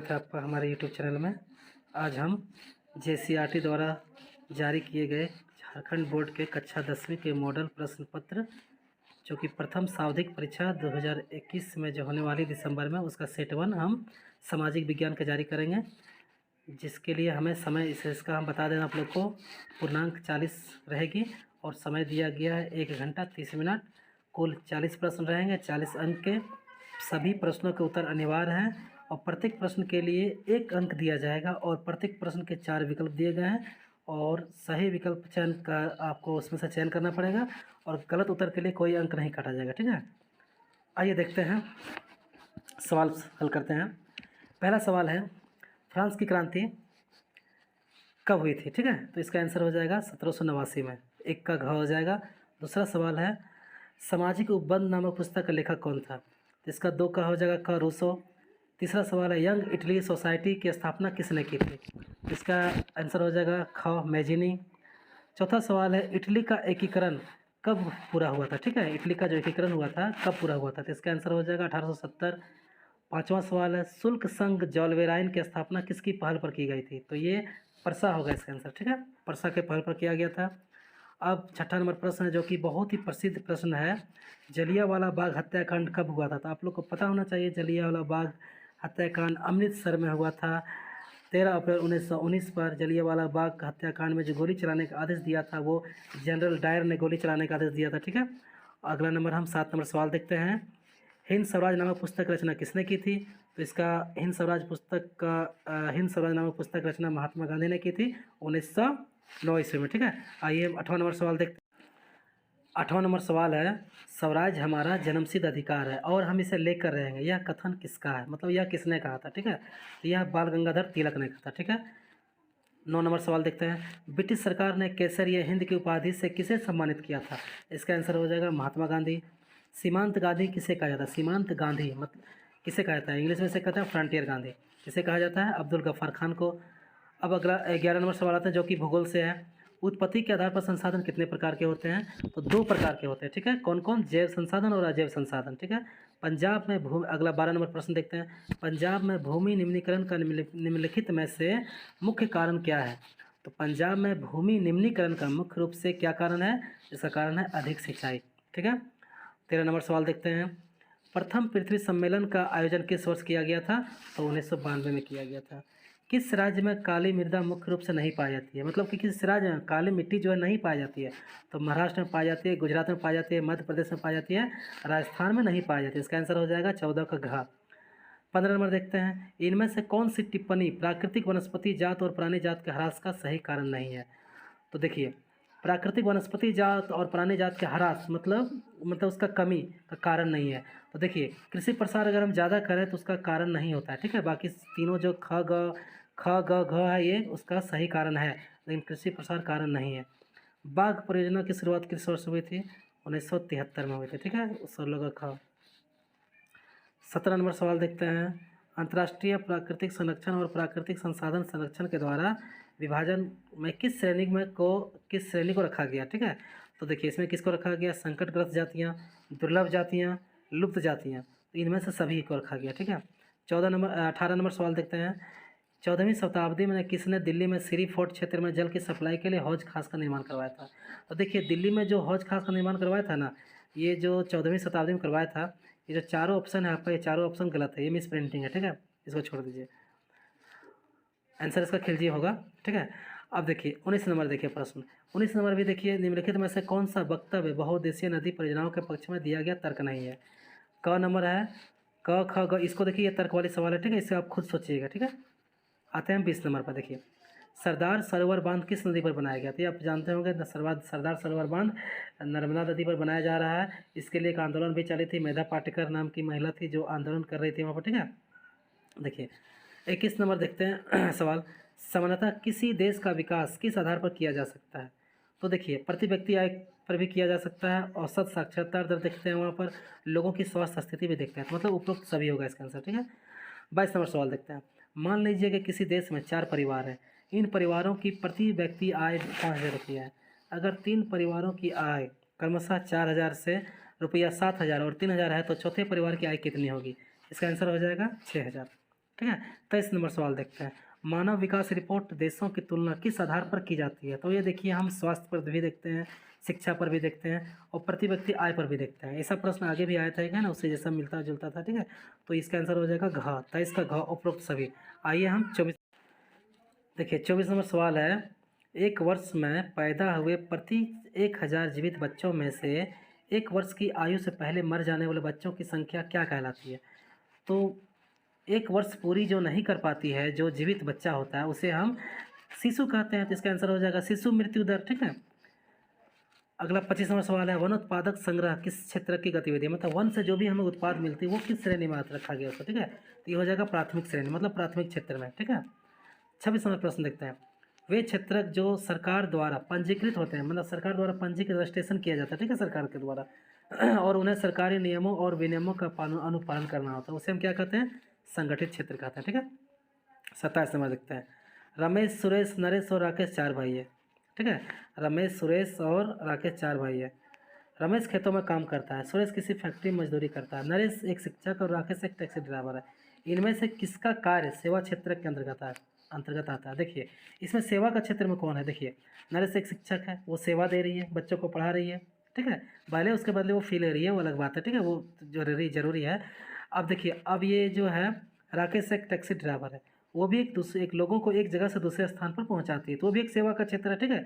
स्वागत है आपका हमारे यूट्यूब चैनल में। आज हम JCERT द्वारा जारी किए गए झारखंड बोर्ड के कक्षा 10वीं के मॉडल प्रश्न पत्र जो कि प्रथम सावधिक परीक्षा 2021 में जो होने वाली दिसंबर में, उसका सेट 1 हम सामाजिक विज्ञान का जारी करेंगे। जिसके लिए हमें समय इसका हम बता देना आप लोग को, पूर्णांक 40 रहेगी और समय दिया गया है 1 घंटा 30 मिनट। कुल 40 प्रश्न रहेंगे, 40 अंक के। सभी प्रश्नों के उत्तर अनिवार्य हैं और प्रत्येक प्रश्न के लिए 1 अंक दिया जाएगा और प्रत्येक प्रश्न के 4 विकल्प दिए गए हैं और सही विकल्प चयन का आपको उसमें से चयन करना पड़ेगा और गलत उत्तर के लिए कोई अंक नहीं काटा जाएगा। ठीक है, आइए देखते हैं, सवाल हल करते हैं। पहला सवाल है, फ्रांस की क्रांति कब हुई थी? ठीक है, तो इसका आंसर हो जाएगा 1789 में। 1 का घ हो जाएगा। दूसरा सवाल है, सामाजिक उपबंध नामक पुस्तक का लेखक कौन था? तो इसका 2 का हो जाएगा, क रूसो। तीसरा सवाल है, यंग इटली सोसाइटी की स्थापना किसने की थी? इसका आंसर हो जाएगा ख मैजिनी। चौथा सवाल है, इटली का एकीकरण कब पूरा हुआ था? ठीक है, इटली का जो एकीकरण हुआ था कब पूरा हुआ था? तो इसका आंसर हो जाएगा 1870। पांचवा सवाल है, शुल्क संघ जॉलवेराइन की स्थापना किसकी पहल पर की गई थी? तो ये परसा होगा इसका आंसर। ठीक है, परसा के पहल पर किया गया था। अब छठा नंबर प्रश्न है जो कि बहुत ही प्रसिद्ध प्रश्न है, जलियांवाला बाग हत्याकांड कब हुआ था? तो आप लोग को पता होना चाहिए, जलियांवाला बाग हत्याकांड अमृतसर में हुआ था। 13 अप्रैल 1919 पर जलियांवाला बाग हत्याकांड में जो गोली चलाने का आदेश दिया था वो जनरल डायर ने गोली चलाने का आदेश दिया था। ठीक है, अगला नंबर हम 7 नंबर सवाल देखते हैं। हिंद स्वराज नामक पुस्तक रचना किसने की थी? तो इसका हिंद स्वराज नामक पुस्तक रचना महात्मा गांधी ने की थी 1909 ईस्वी में। ठीक है, आइए 8वां नंबर सवाल देखते हैं। 8वां नंबर सवाल है, स्वराज हमारा जन्मसिद्ध अधिकार है और हम इसे लेकर रहेंगे, यह कथन किसका है? मतलब यह किसने कहा था? ठीक है, तो यह बाल गंगाधर तिलक ने कहा था। ठीक है, 9 नंबर सवाल देखते हैं। ब्रिटिश सरकार ने केसरिया हिंद की उपाधि से किसे सम्मानित किया था? इसका आंसर हो जाएगा महात्मा गांधी। सीमांत गांधी किसे कहा जाता है? सीमांत गांधी मतलब किसे कहा जाता है? इंग्लिश में से कहते हैं फ्रंटियर गांधी। किसे कहा जाता है? अब्दुल गफ्फार खान को। अब अगला 11 नंबर सवाल आता है जो कि भूगोल से है। उत्पत्ति के आधार पर संसाधन कितने प्रकार के होते हैं? तो 2 प्रकार के होते हैं। ठीक है, कौन कौन? जैव संसाधन और अजैव संसाधन। ठीक है, पंजाब में भूमि, अगला 12 नंबर प्रश्न देखते हैं। पंजाब में भूमि निम्नीकरण का निम्नलिखित में से मुख्य कारण क्या है? तो पंजाब में भूमि निम्नीकरण का मुख्य रूप से क्या कारण है? इसका कारण है अधिक सिंचाई। ठीक है, 13 नंबर सवाल देखते हैं। प्रथम पृथ्वी सम्मेलन का आयोजन किस वर्ष किया गया था? तो 1992 में किया गया था। किस राज्य में काली मृदा मुख्य रूप से नहीं पाई जाती है? मतलब कि किस राज्य में काली मिट्टी जो है नहीं पाई जाती है? तो महाराष्ट्र में पाई जाती है, गुजरात में पाई जाती है, मध्य प्रदेश में पाई जाती है, राजस्थान में नहीं पाई जाती है। इसका आंसर हो जाएगा 14 का घ। 15 नंबर देखते हैं, इनमें से कौन सी टिप्पणी प्राकृतिक वनस्पति जात और प्राणी जात के ह्रास का सही कारण नहीं है? तो देखिए, प्राकृतिक वनस्पति जात और प्राणी जात के ह्रास मतलब उसका कमी का कारण नहीं है। तो देखिए, कृषि प्रसार अगर हम ज़्यादा करें तो उसका कारण नहीं होता है। ठीक है, बाकी तीनों जो ख ग घ है ये उसका सही कारण है, लेकिन कृषि प्रसार कारण नहीं है। बाघ परियोजना की शुरुआत किस वर्ष हुई थी? 1973 में हुई थी। ठीक है, 16 का ख। 17 नंबर सवाल देखते हैं। अंतर्राष्ट्रीय प्राकृतिक संरक्षण और प्राकृतिक संसाधन संरक्षण के द्वारा विभाजन में किस श्रेणी को रखा गया? ठीक है, तो देखिए इसमें किसको रखा गया? संकटग्रस्त जातियाँ, दुर्लभ जातियाँ, लुप्त जातियाँ, तो इनमें से सभी को रखा गया। ठीक है, 18 नंबर सवाल देखते हैं। 14वीं शताब्दी में किसने दिल्ली में श्री फोर्ट क्षेत्र में जल की सप्लाई के लिए हौज खास का निर्माण करवाया था? तो देखिए, दिल्ली में जो हौज खास का निर्माण करवाया था ना, ये जो 14वीं शताब्दी में करवाया था। ये जो चारों ऑप्शन है आपका, ये चारों ऑप्शन गलत है, ये मिस प्रिंटिंग है। ठीक है, इसको छोड़ दीजिए, आंसर इसका खिलजी होगा। ठीक है, अब देखिए 19 नंबर देखिए प्रश्न। 19 नंबर भी देखिए, निम्नलिखित में से कौन सा वक्तव्य बहुउद्देशीय नदी परियोजनाओं के पक्ष में दिया गया तर्क नहीं है? क नंबर है, क ख ग, इसको देखिए, ये तर्क वाली सवाल है। ठीक है, इससे आप खुद सोचिएगा। ठीक है, आते हैं 20 नंबर पर। देखिए, सरदार सरोवर बांध किस नदी पर बनाया गया था? ये आप जानते होंगे, सरदार सरोवर बांध नर्मदा नदी पर बनाया जा रहा है। इसके लिए एक आंदोलन भी चली थी, मेधा पाटेकर नाम की महिला थी जो आंदोलन कर रही थी वहाँ पर। ठीक है, देखिए 21 नंबर देखते हैं सवाल, सामान्यतः किसी देश का विकास किस आधार पर किया जा सकता है? तो देखिए, प्रति व्यक्ति आय पर भी किया जा सकता है, औसत साक्षरता दर देखते हैं वहाँ पर, लोगों की स्वास्थ्य स्थिति भी देखते हैं, तो मतलब उपरोक्त सभी होगा इसका आंसर। ठीक है, 22 नंबर सवाल देखते हैं। मान लीजिए कि किसी देश में 4 परिवार हैं, इन परिवारों की प्रति व्यक्ति आय 5,000 रुपया है। अगर 3 परिवारों की आय क्रमशः 4,000 से रुपया 7,000 और 3,000 है तो चौथे परिवार की आय कितनी होगी? इसका आंसर हो जाएगा 6,000। ठीक है। 23 नंबर सवाल देखते हैं, मानव विकास रिपोर्ट देशों की तुलना किस आधार पर की जाती है? तो ये देखिए, हम स्वास्थ्य पर भी देखते हैं, शिक्षा पर भी देखते हैं और प्रति व्यक्ति आय पर भी देखते हैं। ऐसा प्रश्न आगे भी आया था, एक है ना, उससे जैसा मिलता जुलता था, ठीक है। तो इसका आंसर हो जाएगा घ, 23 का घ, उपरोक्त सभी। आइए हम 24 देखिए, 24 नंबर सवाल है, एक वर्ष में पैदा हुए प्रति 1000 जीवित बच्चों में से 1 वर्ष की आयु से पहले मर जाने वाले बच्चों की संख्या क्या कहलाती है? तो 1 वर्ष पूरी जो नहीं कर पाती है, जो जीवित बच्चा होता है, उसे हम शिशु कहते हैं। तो इसका आंसर हो जाएगा शिशु मृत्यु दर, ठीक है। अगला 25 नंबर सवाल है, वन उत्पादक संग्रह किस क्षेत्र की गतिविधि है? मतलब वन से जो भी हमें उत्पाद मिलती है वो किस श्रेणी में रखा गया उसको, ठीक है। तो ये हो जाएगा प्राथमिक श्रेणी, मतलब प्राथमिक क्षेत्र में, ठीक है। 26 नंबर प्रश्न देखते हैं, वे क्षेत्र जो सरकार द्वारा पंजीकृत होते हैं, मतलब सरकार द्वारा पंजीकृत रजिस्ट्रेशन किया जाता है, ठीक है, सरकार के द्वारा और उन्हें सरकारी नियमों और विनियमों का अनुपालन करना होता है, उसे हम क्या कहते हैं? संगठित क्षेत्र कहते हैं, ठीक है। 27 नंबर देखते हैं, रमेश, सुरेश, नरेश और राकेश 4 भाई है, ठीक है। रमेश, सुरेश और राकेश 4 भाई है। रमेश खेतों में काम करता है, सुरेश किसी फैक्ट्री में मजदूरी करता है, नरेश एक शिक्षक और राकेश एक टैक्सी ड्राइवर है। इनमें से किसका कार्य सेवा क्षेत्र के अंतर्गत आता है? देखिए, इसमें सेवा का क्षेत्र में कौन है? देखिए, नरेश एक शिक्षक है, वो सेवा दे रही है, बच्चों को पढ़ा रही है, ठीक है। भले उसके बदले वो फी ले रही है, वो अलग बात है, ठीक है, वो जरूरी है। अब देखिए, अब ये जो है राकेश एक टैक्सी ड्राइवर है, वो भी एक लोगों को एक जगह से दूसरे स्थान पर पहुंचाती है, तो वो भी एक सेवा का क्षेत्र है, ठीक है,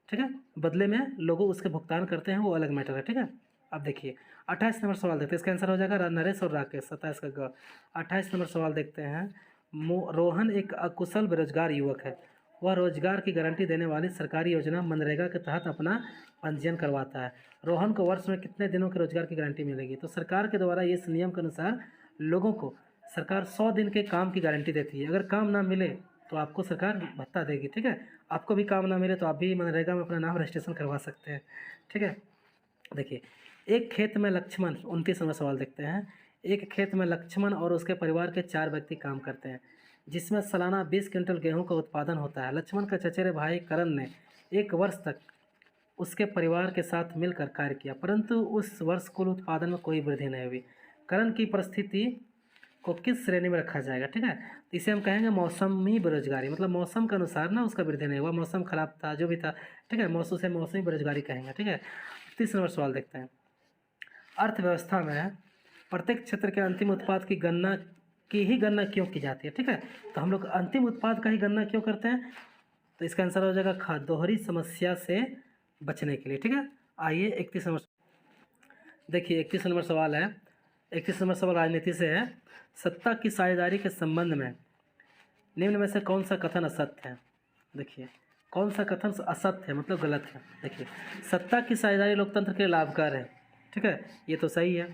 ठीक है। बदले में लोगों उसके भुगतान करते हैं, वो अलग मैटर है, ठीक है। अब देखिए 28 नंबर सवाल देखते हैं, इसका आंसर हो जाएगा नरेश और राकेश, 27 का ग। 28 नंबर सवाल देखते हैं, रोहन एक अकुशल बेरोजगार युवक है, वह रोजगार की गारंटी देने वाली सरकारी योजना मनरेगा के तहत अपना पंजीयन करवाता है। रोहन को वर्ष में कितने दिनों की रोजगार की गारंटी मिलेगी? तो सरकार के द्वारा इस नियम के अनुसार लोगों को सरकार 100 दिन के काम की गारंटी देती है। अगर काम ना मिले तो आपको सरकार भत्ता देगी, ठीक है। आपको भी काम ना मिले तो आप भी मनरेगा में अपना नाम रजिस्ट्रेशन करवा सकते हैं, ठीक है। देखिए, एक खेत में लक्ष्मण, 29 नंबर सवाल देखते हैं, एक खेत में लक्ष्मण और उसके परिवार के 4 व्यक्ति काम करते हैं, जिसमें सालाना 20 क्विंटल गेहूं का उत्पादन होता है। लक्ष्मण का चचेरे भाई करण ने 1 वर्ष तक उसके परिवार के साथ मिलकर कार्य किया, परंतु उस वर्ष कुल उत्पादन में कोई वृद्धि नहीं हुई। करण की परिस्थिति को किस श्रेणी में रखा जाएगा? ठीक है, तो इसे हम कहेंगे मौसमी बेरोजगारी, मतलब मौसम के अनुसार ना उसका वृद्धि नहीं हुआ, मौसम खराब था, जो भी था, ठीक है, मौसम से मौसमी बेरोजगारी कहेंगे, ठीक है। 30 नंबर सवाल देखते हैं, अर्थव्यवस्था में प्रत्येक क्षेत्र के अंतिम उत्पाद की गणना क्यों की जाती है? ठीक है, तो हम लोग अंतिम उत्पाद का ही गणना क्यों करते हैं? तो इसका आंसर हो जाएगा खा, दोहरी समस्या से बचने के लिए, ठीक है। आइए 31 नंबर देखिए, 31 नंबर सवाल है, 31 नंबर सवाल राजनीति से है, सत्ता की साझेदारी के संबंध में निम्न में से कौन सा कथन असत्य है? देखिए, कौन सा कथन असत्य है, मतलब गलत है। देखिए, सत्ता की साझेदारी लोकतंत्र के लिए लाभकारी है, ठीक है, ये तो सही है।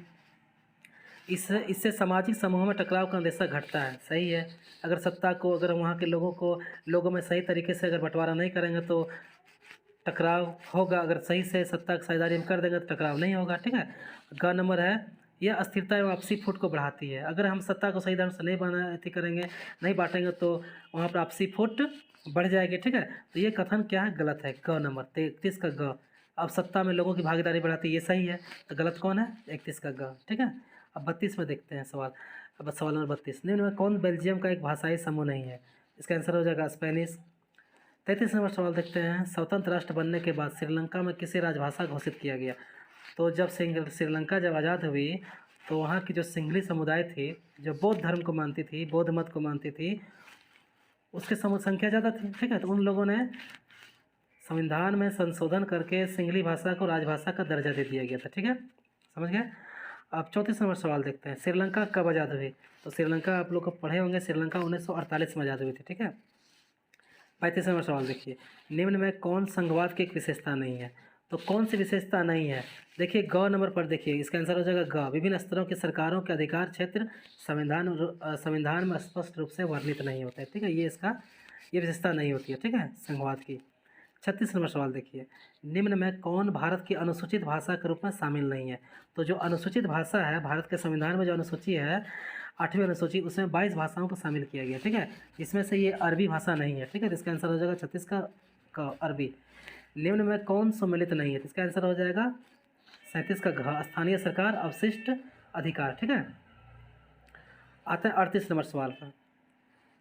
इससे सामाजिक समूहों में टकराव का अंदेशा घटता है, सही है। अगर सत्ता को, अगर वहाँ के लोगों में सही तरीके से अगर बंटवारा नहीं करेंगे तो टकराव होगा, अगर सही से सत्ता की साझेदारी हम कर देंगे तो टकराव नहीं होगा, ठीक है। ग नंबर है, यह अस्थिरता एवं आपसी फूट को बढ़ाती है। अगर हम सत्ता को सही ढंग से नहीं करेंगे, नहीं बांटेंगे तो वहाँ पर आपसी फूट बढ़ जाएगी, ठीक है। तो ये कथन क्या है? गलत है। ग नंबर 33 का ग, अब सत्ता में लोगों की भागीदारी बढ़ाती है, ये सही है, तो गलत कौन है? 31 का ग, ठीक है। अब 32 में देखते हैं सवाल, अब सवाल नंबर 32, निम्न में कौन बेल्जियम का एक भाषाई समूह नहीं है? इसका आंसर हो जाएगा स्पेनिश। 33 नंबर सवाल देखते हैं, स्वतंत्र राष्ट्र बनने के बाद श्रीलंका में किसे राजभाषा घोषित किया गया? तो जब श्रीलंका जब आज़ाद हुई तो वहाँ की जो सिंघली समुदाय थी, जो बौद्ध धर्म को मानती थी, बौद्ध मत को मानती थी, उसकी संख्या ज़्यादा थी, ठीक है। तो उन लोगों ने संविधान में संशोधन करके सिंघली भाषा को राजभाषा का दर्जा दे दिया गया था, ठीक है, समझ गए। अब 34 नंबर सवाल देखते हैं, श्रीलंका कब आज़ाद हुई? तो श्रीलंका आप लोग को पढ़े होंगे, श्रीलंका 1948 में आज़ाद हुई थी, ठीक है। 35 नंबर सवाल देखिए, निम्न में कौन संघवाद की एक विशेषता नहीं है? तो कौन सी विशेषता नहीं है? देखिए, ग नंबर पर देखिए, इसका आंसर हो जाएगा ग, विभिन्न स्तरों की सरकारों के अधिकार क्षेत्र संविधान में स्पष्ट रूप से वर्णित नहीं होते, ठीक है, ये विशेषता नहीं होती है, ठीक है, संघवाद की। 36 नंबर सवाल देखिए, निम्न में कौन भारत की अनुसूचित भाषा के रूप में शामिल नहीं है? तो जो अनुसूचित भाषा है, भारत के संविधान में जो अनुसूची है, 8वीं अनुसूची, उसमें 22 भाषाओं को शामिल किया गया, ठीक है। इसमें से ये अरबी भाषा नहीं है, ठीक है, इसका आंसर हो जाएगा 36 का अरबी। निम्न में कौन सम्मिलित नहीं है? तो इसका आंसर हो जाएगा 37 का घ, स्थानीय सरकार, अवशिष्ट अधिकार, ठीक है। आते हैं 38 नंबर सवाल पर,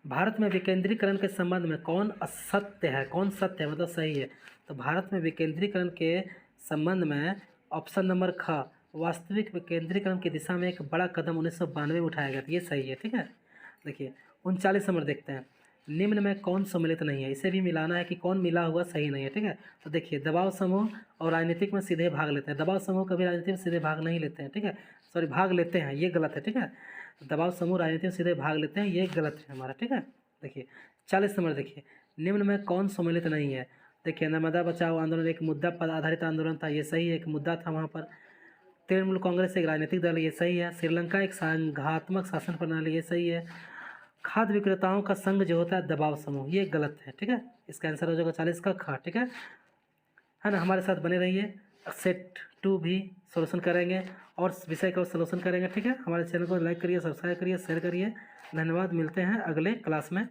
भारत में विकेंद्रीकरण के संबंध में कौन असत्य है, कौन सत्य है मतलब सही है। तो भारत में विकेंद्रीकरण के संबंध में ऑप्शन नंबर ख, वास्तविक विकेंद्रीकरण की दिशा में एक बड़ा कदम 1992 में उठाया गया था, ये सही है। ठीक है, देखिए 39 नंबर देखते हैं, निम्न में कौन सम्मिलित नहीं है, इसे भी मिलाना है कि कौन मिला हुआ सही नहीं है। ठीक है, तो देखिए दबाव समूह और राजनीतिक में सीधे भाग लेते हैं, दबाव समूह कभी राजनीति में सीधे भाग नहीं लेते हैं। ठीक है, सॉरी भाग लेते हैं, ये गलत है। ठीक है, दबाव समूह राजनीति में सीधे भाग लेते हैं, ये गलत है हमारा। ठीक है, देखिए 40 नंबर देखिए, निम्न में कौन सम्मिलित नहीं है। देखिए नर्मदा बचाओ आंदोलन एक मुद्दा पर आधारित आंदोलन था, ये सही है, एक मुद्दा था वहाँ पर। तृणमूल कांग्रेस एक राजनीतिक दल, ये सही है। श्रीलंका एक संघात्मक शासन प्रणाली, ये सही है। खाद्य विक्रेताओं का संघ जो होता है दबाव समूह, ये गलत है। ठीक है, इसका आंसर हो जाएगा 40 का ख। ठीक है ना, हमारे साथ बने रहिए, सेट 2 भी सोल्यूशन करेंगे और विषय का सोल्यूशन करेंगे। ठीक है, हमारे चैनल को लाइक करिए, सब्सक्राइब करिए, शेयर करिए। धन्यवाद, मिलते हैं अगले क्लास में।